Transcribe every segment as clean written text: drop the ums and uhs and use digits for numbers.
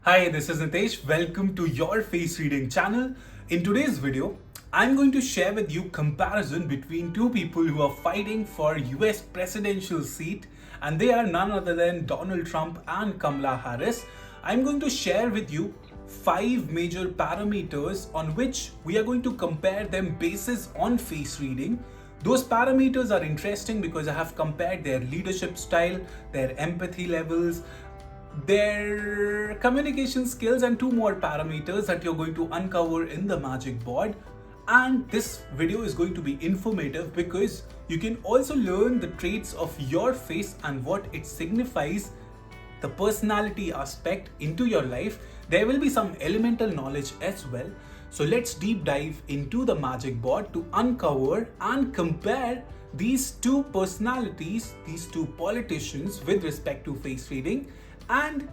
Hi, this is Nitesh. Welcome to your face reading channel. In today's video, I'm going to share with you comparison between two people who are fighting for US presidential seat, and they are none other than Donald Trump and Kamala Harris. I'm going to share with you 5 major parameters on which we are going to compare them basis on face reading. Those parameters are interesting because I have compared their leadership style, their empathy levels, their communication skills, and 2 more parameters that you're going to uncover in the magic board. And this video is going to be informative because you can also learn the traits of your face and what it signifies, the personality aspect into your life. There will be some elemental knowledge as well. So let's deep dive into the magic board to uncover and compare these two personalities, these two politicians with respect to face reading. And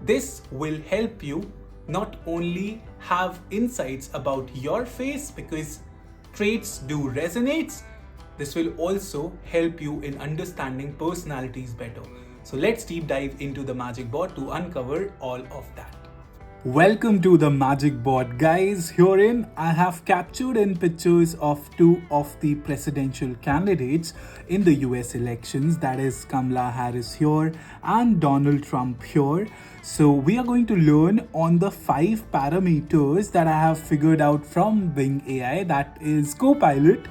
this will help you not only have insights about your face because traits do resonate, this will also help you in understanding personalities better. So let's deep dive into the magic board to uncover all of that. Welcome to the magic board, guys. Herein I have captured in pictures of 2 of the presidential candidates in the US elections, that is Kamala Harris here and Donald Trump here. So we are going to learn on the 5 parameters that I have figured out from Bing AI, that is Copilot,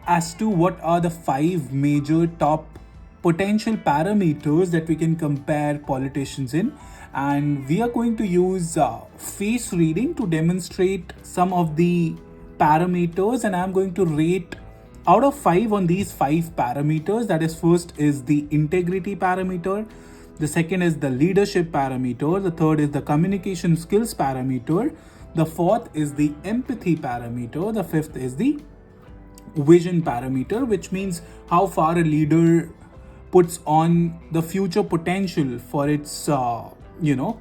as to what are the 5 major top potential parameters that we can compare politicians in. And we are going to use face reading to demonstrate some of the parameters, and I'm going to rate out of 5 on these 5 parameters. That is, first is the integrity parameter, the second is the leadership parameter, the third is the communication skills parameter, the fourth is the empathy parameter, the fifth is the vision parameter, which means how far a leader puts on the future potential for its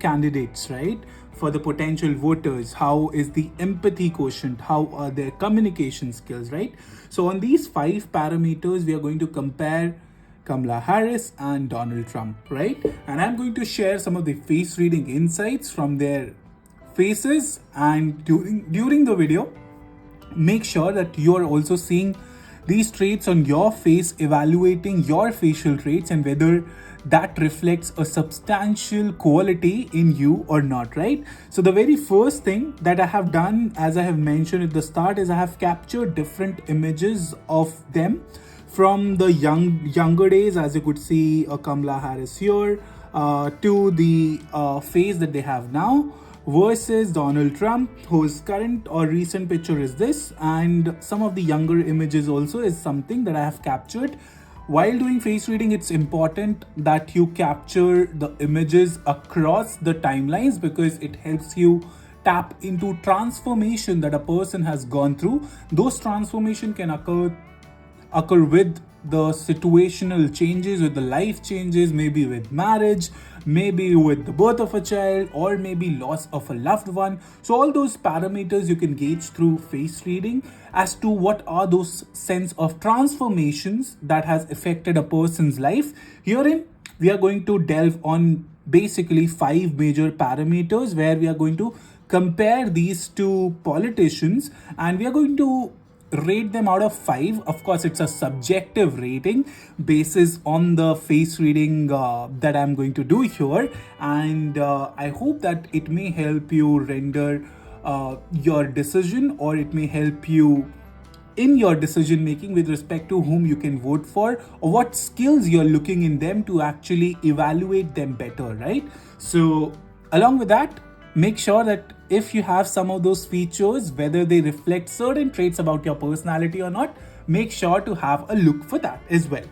candidates, right? For the potential voters, how is the empathy quotient, how are their communication skills, right? So on these 5 parameters we are going to compare Kamala Harris and Donald Trump, right? And I'm going to share some of the face reading insights from their faces, and during the video, make sure that you are also seeing these traits on your face, evaluating your facial traits and whether that reflects a substantial quality in you or not, right? So the very first thing that I have done, as I have mentioned at the start, is I have captured different images of them from the younger days, as you could see Kamala Harris here, to the face that they have now, versus Donald Trump, whose current or recent picture is this, and some of the younger images also is something that I have captured. While doing face reading, it's important that you capture the images across the timelines because it helps you tap into transformation that a person has gone through. Those transformation can occur with the situational changes, with the life changes, maybe with marriage, maybe with the birth of a child, or maybe loss of a loved one. So all those parameters you can gauge through face reading as to what are those sense of transformations that has affected a person's life. Herein we are going to delve on basically 5 major parameters where we are going to compare these two politicians, and we are going to rate them out of 5. Of course, it's a subjective rating basis on the face reading that I'm going to do here, and I hope that it may help you render your decision, or it may help you in your decision making with respect to whom you can vote for or what skills you're looking in them to actually evaluate them better, right? So along with that, make sure that if you have some of those features, whether they reflect certain traits about your personality or not, make sure to have a look for that as well,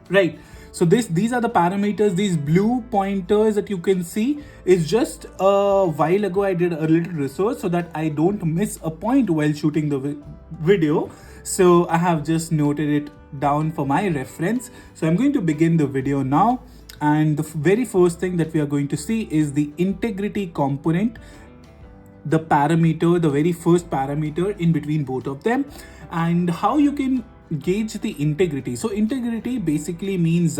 right? So these are the parameters. These blue pointers that you can see is just a while ago I did a little research so that I don't miss a point while shooting the video. So I have just noted it down for my reference. So I'm going to begin the video now. And the very first thing that we are going to see is the integrity component, the parameter, the very first parameter in between both of them, and how you can gauge the integrity. So integrity basically means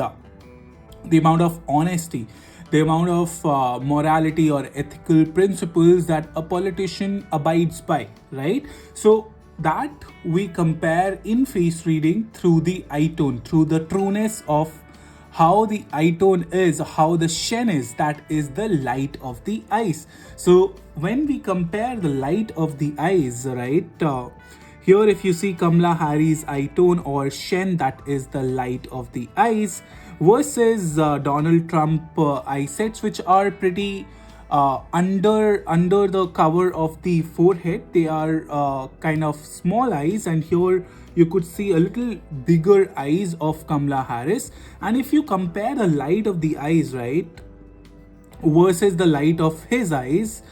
the amount of honesty the amount of morality or ethical principles that a politician abides by, right? So that we compare in face reading through the eye tone, through the trueness of how the eye tone is, how the shen is, that is the light of the eyes. So when we compare the light of the eyes, right, here if you see Kamala Harris eye tone or shen, that is the light of the eyes, versus Donald Trump eye sets, which are pretty under the cover of the forehead. They are kind of small eyes, and here you could see a little bigger eyes of Kamala Harris. And if you compare the light of the eyes, right, versus the light of his eyes,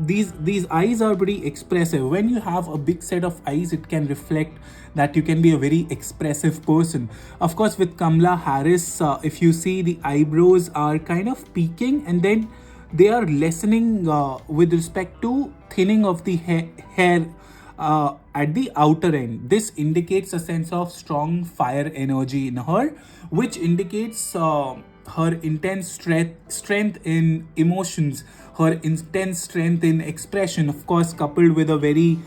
these eyes are pretty expressive. When you have a big set of eyes, it can reflect that you can be a very expressive person. Of course, with Kamala Harris, if you see, the eyebrows are kind of peaking, and then they are lessening with respect to thinning of the hair at the outer end. This indicates a sense of strong fire energy in her, which indicates her intense strength in emotions, her intense strength in expression, of course, coupled with a very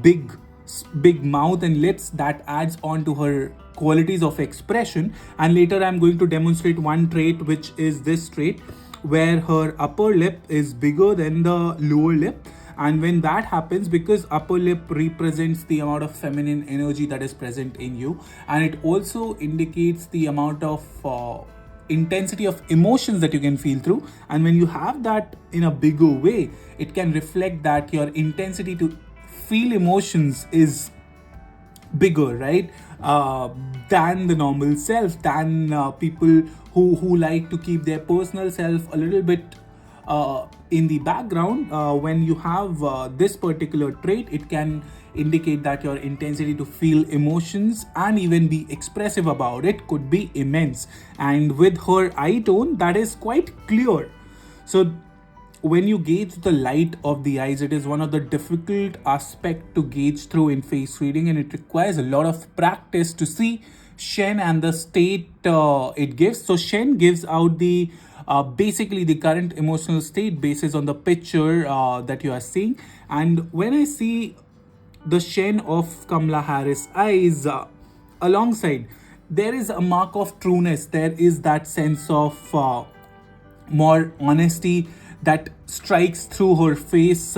big mouth and lips that adds on to her qualities of expression. And later I'm going to demonstrate one trait, which is this trait, where her upper lip is bigger than the lower lip. And when that happens, because upper lip represents the amount of feminine energy that is present in you, and it also indicates the amount of intensity of emotions that you can feel through. And when you have that in a bigger way, it can reflect that your intensity to feel emotions is bigger, right, than the normal self, than people who like to keep their personal self a little bit in the background. When you have this particular trait, it can indicate that your intensity to feel emotions and even be expressive about it could be immense. And with her eye tone, that is quite clear. So when you gauge the light of the eyes, it is one of the difficult aspect to gauge through in face reading, and it requires a lot of practice to see shen and the state it gives. So shen gives out the basically the current emotional state basis on the picture that you are seeing. And when I see the shen of Kamala Harris eyes alongside, there is a mark of trueness. There is that sense of more honesty that strikes through her face,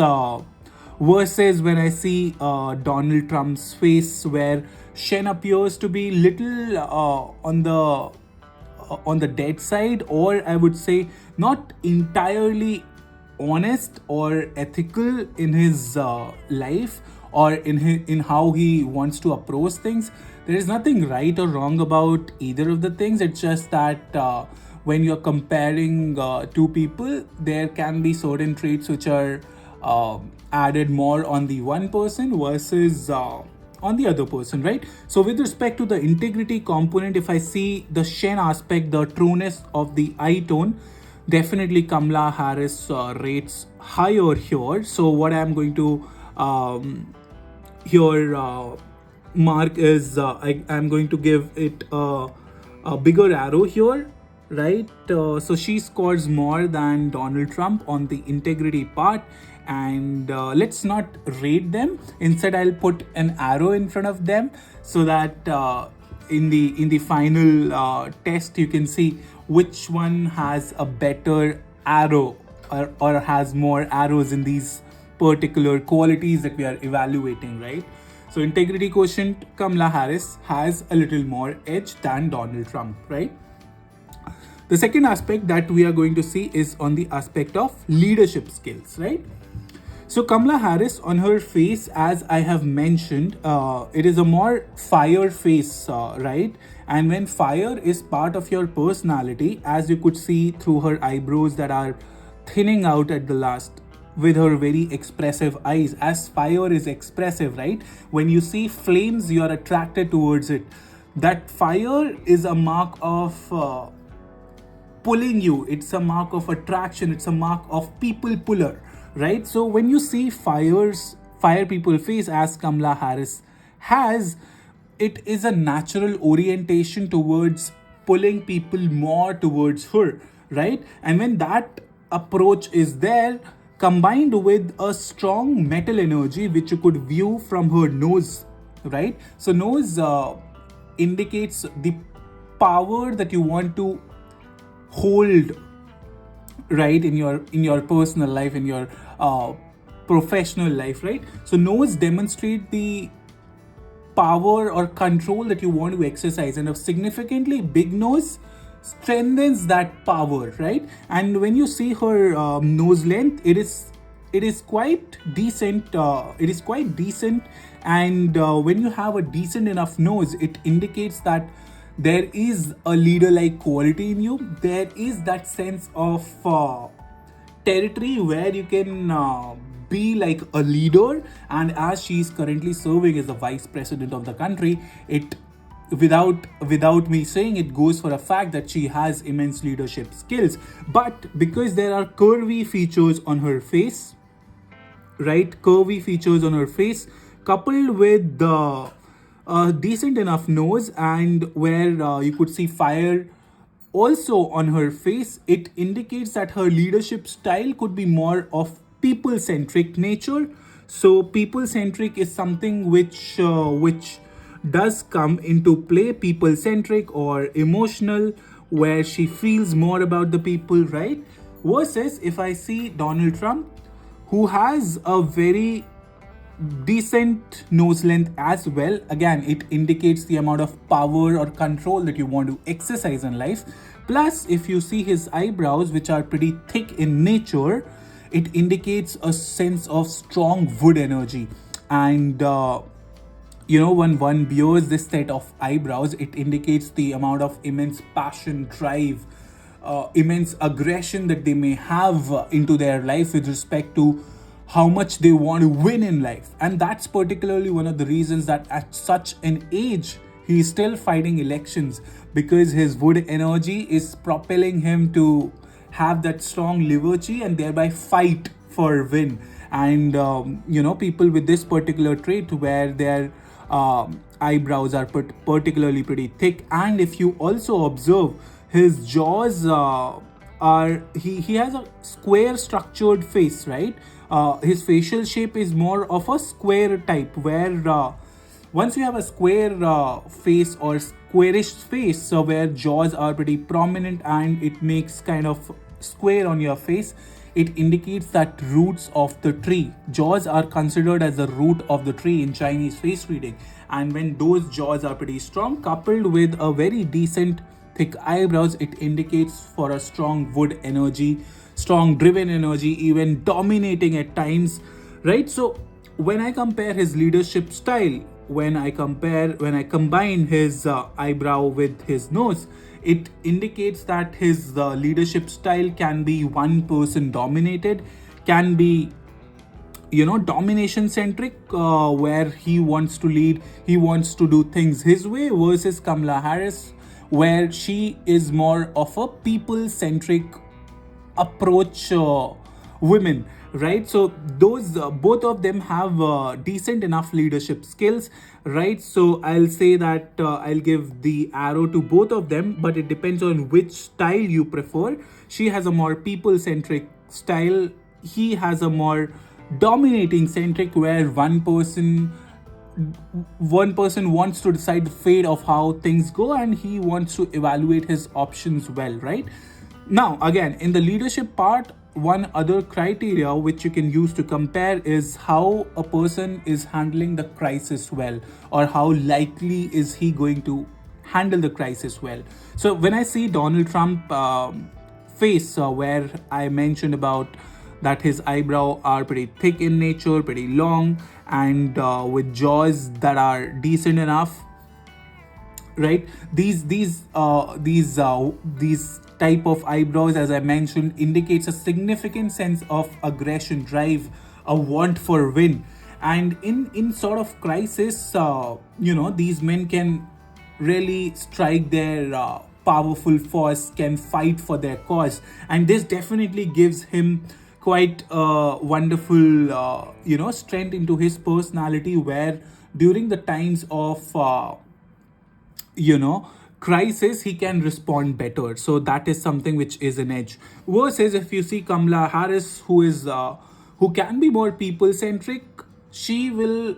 versus when I see Donald Trump's face, where shen appears to be little on the dead side, or I would say not entirely honest or ethical in his life, or in how he wants to approach things. There is nothing right or wrong about either of the things. It's just that when you're comparing two people, there can be certain traits which are added more on the one person versus on the other person, right? So with respect to the integrity component, if I see the shen aspect, the trueness of the eye tone, definitely Kamala Harris rates higher here. So what I'm going to here mark is I'm going to give it a bigger arrow here, right? So she scores more than Donald Trump on the integrity part. And let's not rate them. Instead, I'll put an arrow in front of them, so that in the final test you can see which one has a better arrow, or has more arrows in these particular qualities that we are evaluating, right? So integrity quotient, Kamala Harris has a little more edge than Donald Trump, right? The second aspect that we are going to see is on the aspect of leadership skills, right? So Kamala Harris, on her face, as I have mentioned, it is a more fire face, right? And when fire is part of your personality, as you could see through her eyebrows that are thinning out at the last, with her very expressive eyes, as fire is expressive, right? When you see flames, you are attracted towards it. That fire is a mark of pulling you. It's a mark of attraction. It's a mark of people puller, right? So when you see fire people face, as Kamala Harris has, it is a natural orientation towards pulling people more towards her. right? And when that approach is there, combined with a strong metal energy which you could view from her nose, right? So nose indicates the power that you want to hold, right, in your personal life, in your professional life, right? So nose demonstrate the power or control that you want to exercise, and a significantly big nose strengthens that power, right? And when you see her nose length, it is quite decent. It is quite decent, and when you have a decent enough nose, it indicates that there is a leader like quality in you. There is that sense of territory where you can be like a leader. And as she is currently serving as the vice president of the country, it, without me saying, it goes for a fact that she has immense leadership skills. But because there are curvy features on her face, right, curvy features on her face, coupled with the decent enough nose, and where you could see fire also on her face, it indicates that her leadership style could be more of people centric nature. So people centric is something which does come into play, people centric or emotional, where she feels more about the people, right? Versus if I see Donald Trump, who has a very decent nose length as well. Again, it indicates the amount of power or control that you want to exercise in life. Plus, if you see his eyebrows, which are pretty thick in nature, it indicates a sense of strong wood energy. And when one bears this set of eyebrows, it indicates the amount of immense passion, drive, immense aggression that they may have into their life with respect to how much they want to win in life. And that's particularly one of the reasons that at such an age he is still fighting elections, because his wood energy is propelling him to have that strong liberty and thereby fight for win. And people with this particular trait, where their eyebrows are particularly pretty thick, and if you also observe, his jaws are he has a square structured face, right? His facial shape is more of a square type, where once you have a square face or squarish face, so where jaws are pretty prominent and it makes kind of square on your face, it indicates that roots of the tree. Jaws are considered as the root of the tree in Chinese face reading. And when those jaws are pretty strong, coupled with a very decent thick eyebrows, it indicates for a strong wood energy, strong driven energy, even dominating at times, right? So when I compare his leadership style, when I combine his eyebrow with his nose, it indicates that his leadership style can be one person dominated, can be domination centric, where he wants to lead, he wants to do things his way, versus Kamala Harris, where she is more of a people centric approach women, right? So those both of them have decent enough leadership skills, right? So I'll say that I'll give the arrow to both of them, but it depends on which style you prefer. She has a more people centric style, he has a more dominating centric, where one person wants to decide the fate of how things go, and he wants to evaluate his options well, right? Now, again, in the leadership part, one other criteria which you can use to compare is how a person is handling the crisis well, or how likely is he going to handle the crisis well. So when I see Donald Trump face, where I mentioned about that his eyebrow are pretty thick in nature, pretty long, and with jaws that are decent enough, right? These type of eyebrows, as I mentioned, indicates a significant sense of aggression, drive, a want for win. And in sort of crisis, these men can really strike their powerful force, can fight for their cause, and this definitely gives him quite wonderful strength into his personality, where during the times of crisis, he can respond better. So that is something which is an edge. Versus if you see Kamala Harris, who can be more people centric, she will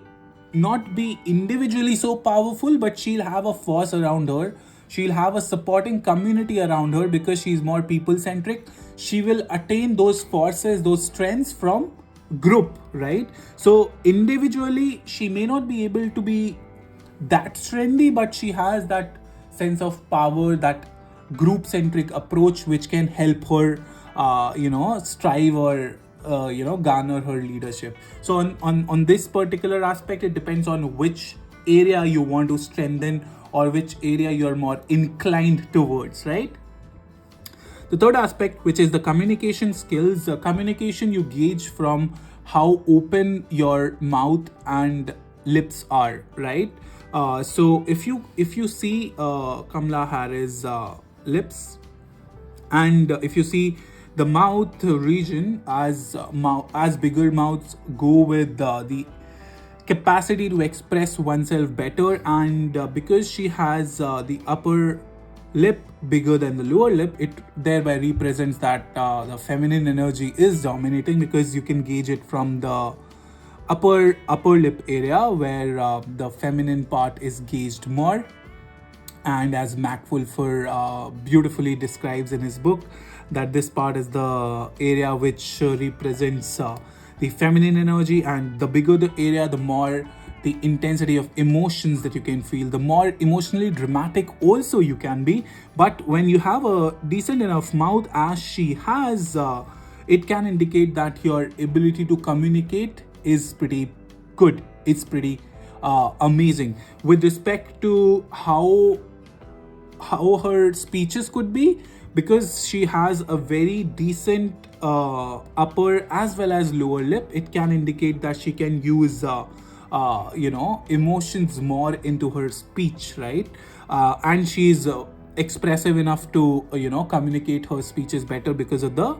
not be individually so powerful, but she'll have a force around her. She'll have a supporting community around her because she's more people centric. She will attain those forces, those strengths from group, right? So individually, she may not be able to be that trendy, but she has that sense of power, that group centric approach, which can help her, strive or garner her leadership. So on this particular aspect, it depends on which area you want to strengthen or which area you're more inclined towards, right? The third aspect, which is the communication skills. Communication you gauge from how open your mouth and lips are, right? So if you see Kamala Harris lips, and if you see the mouth region, as bigger mouths go with the capacity to express oneself better, and because she has the upper lip bigger than the lower lip, it thereby represents that the feminine energy is dominating, because you can gauge it from the upper lip area, where the feminine part is gauged more. And as Mac Wolfer beautifully describes in his book, that this part is the area which represents the feminine energy, and the bigger the area, the more the intensity of emotions that you can feel, the more emotionally dramatic also you can be. But when you have a decent enough mouth as she has, it can indicate that your ability to communicate is pretty good. It's pretty amazing. With respect to how her speeches could be, because she has a very decent upper as well as lower lip, it can indicate that she can use emotions more into her speech, right? And she's expressive enough to communicate her speeches better because of the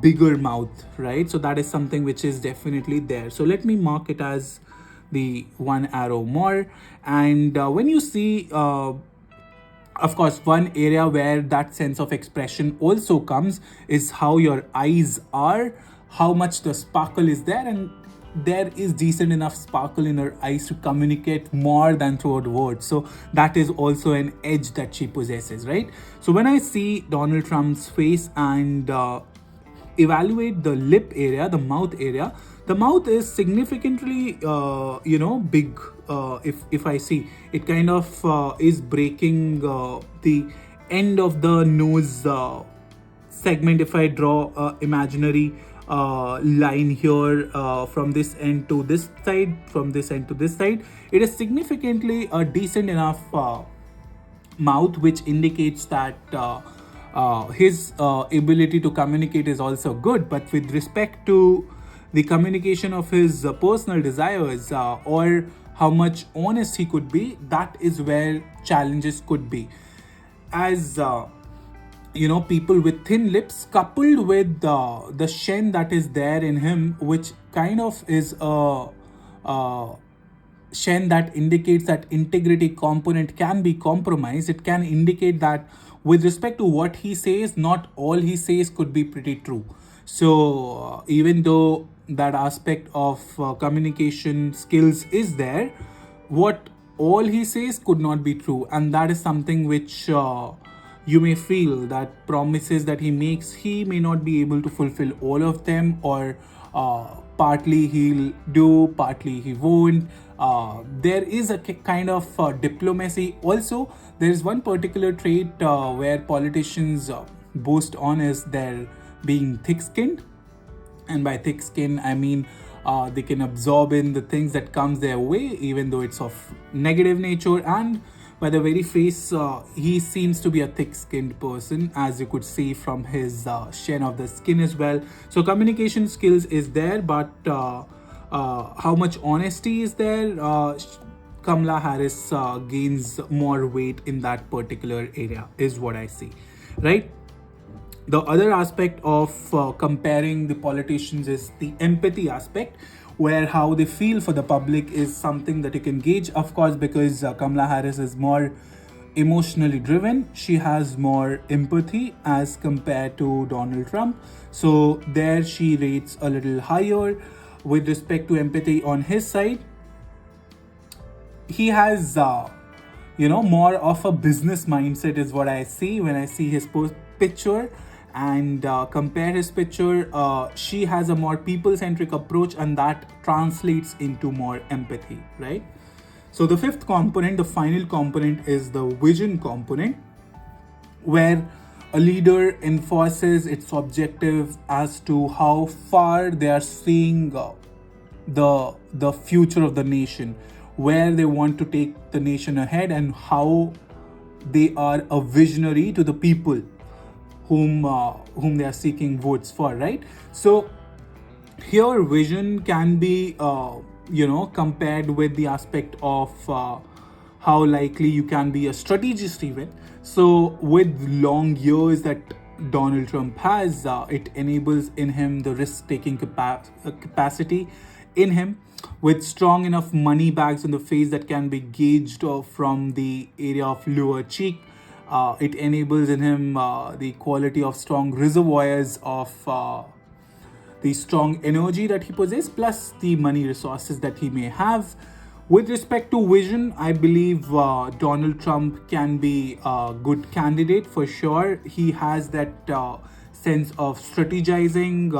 bigger mouth, right? So that is something which is definitely there. So let me mark it as the one arrow more. And when you see of course, one area where that sense of expression also comes is how your eyes are, how much the sparkle is there, and there is decent enough sparkle in her eyes to communicate more than throughout words. So that is also an edge that she possesses, right? So when I see Donald Trump's face and evaluate the lip area, the mouth area, the mouth is significantly big. If I see it, kind of is breaking the end of the nose segment. If I draw imaginary line here from this end to this side, from this end to this side, it is significantly a decent enough mouth, which indicates that his ability to communicate is also good. But with respect to the communication of his personal desires, or how much honest he could be, that is where challenges could be. As people with thin lips, coupled with the shen that is there in him, which kind of is a shen that indicates that integrity component can be compromised. It can indicate that with respect to what he says, not all he says could be pretty true. So even though that aspect of communication skills is there, what all he says could not be true, and that is something which you may feel that promises that he makes, he may not be able to fulfill all of them, or partly he'll do, partly he won't. There is a kind of diplomacy. Also, there is one particular trait where politicians boast on, is their being thick-skinned. And by thick skin, I mean they can absorb in the things that comes their way, even though it's of negative nature. And by the very face, he seems to be a thick-skinned person, as you could see from his sheen of the skin as well. So communication skills is there, but how much honesty is there? Kamala Harris gains more weight in that particular area, is what I see, right? The other aspect of comparing the politicians is the empathy aspect, where how they feel for the public is something that you can gauge, of course, because Kamala Harris is more emotionally driven. She has more empathy as compared to Donald Trump. So there she rates a little higher with respect to empathy on his side. He has more of a business mindset is what I see when I see his picture and compare his picture. She has a more people-centric approach, and that translates into more empathy, right? So the fifth component, the final component, is the vision component, where a leader enforces its objective as to how far they are seeing the future of the nation, where they want to take the nation ahead, and how they are a visionary to the people whom they are seeking votes for, right? So here vision can be compared with the aspect of how likely you can be a strategist even. So with long years that Donald Trump has, it enables in him the risk-taking capacity in him, with strong enough money bags on the face that can be gauged from the area of lower cheek. It enables in him the quality of strong reservoirs of the strong energy that he possesses, plus the money resources that he may have. With respect to vision, I believe Donald Trump can be a good candidate for sure. He has that sense of strategizing,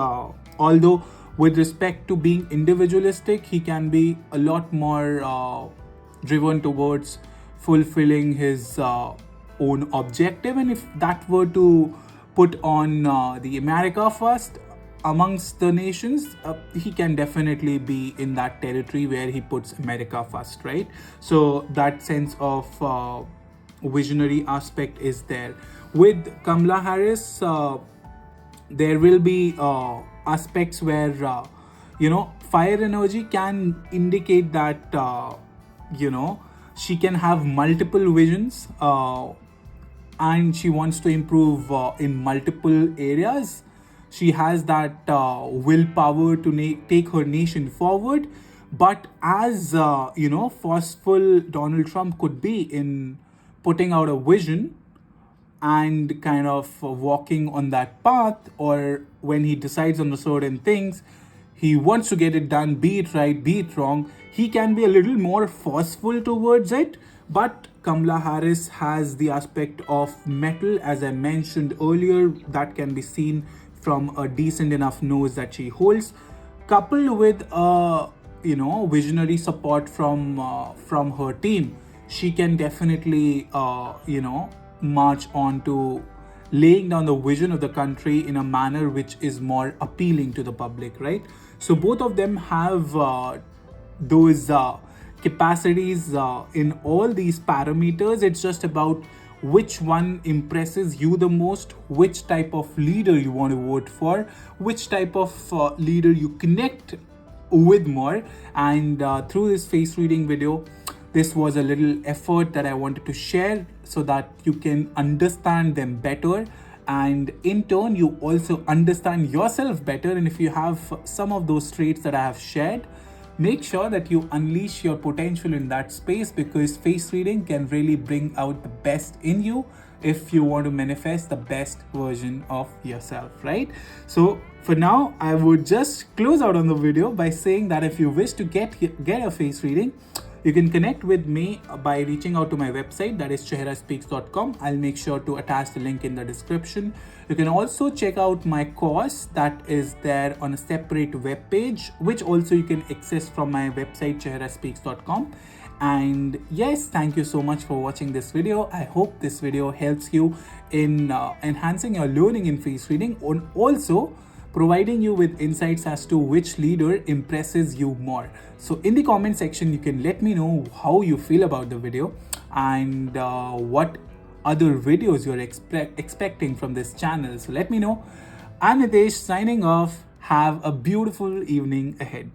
although with respect to being individualistic, he can be a lot more driven towards fulfilling his own objective. And if that were to put on the America first amongst the nations, he can definitely be in that territory where he puts America first, right? So that sense of visionary aspect is there. With Kamala Harris, there will be aspects where fire energy can indicate that she can have multiple visions, and she wants to improve in multiple areas. She has that willpower to take her nation forward. But as forceful Donald Trump could be in putting out a vision and kind of walking on that path, or when he decides on the certain things, he wants to get it done, be it right, be it wrong, he can be a little more forceful towards it. But Kamala Harris has the aspect of metal, as I mentioned earlier, that can be seen from a decent enough nose that she holds, coupled with visionary support from her team. She can definitely march on to laying down the vision of the country in a manner which is more appealing to the public, right? So both of them have those capacities in all these parameters. It's just about which one impresses you the most, which type of leader you want to vote for, which type of leader you connect with more. And through this face reading video, this was a little effort that I wanted to share so that you can understand them better, and in turn you also understand yourself better. And if you have some of those traits that I have shared, make sure that you unleash your potential in that space, because face reading can really bring out the best in you if you want to manifest the best version of yourself, right? So for now, I would just close out on the video by saying that if you wish to get a face reading, you can connect with me by reaching out to my website, that is chehraspeaks.com. I'll make sure to attach the link in the description. You can also check out my course that is there on a separate web page, which also you can access from my website, chehraspeaks.com. And yes, thank you so much for watching this video. I hope this video helps you in enhancing your learning in face reading, and also providing you with insights as to which leader impresses you more. So in the comment section, you can let me know how you feel about the video and what other videos you're expecting from this channel. So let me know. I'm Nitesh signing off. Have a beautiful evening ahead.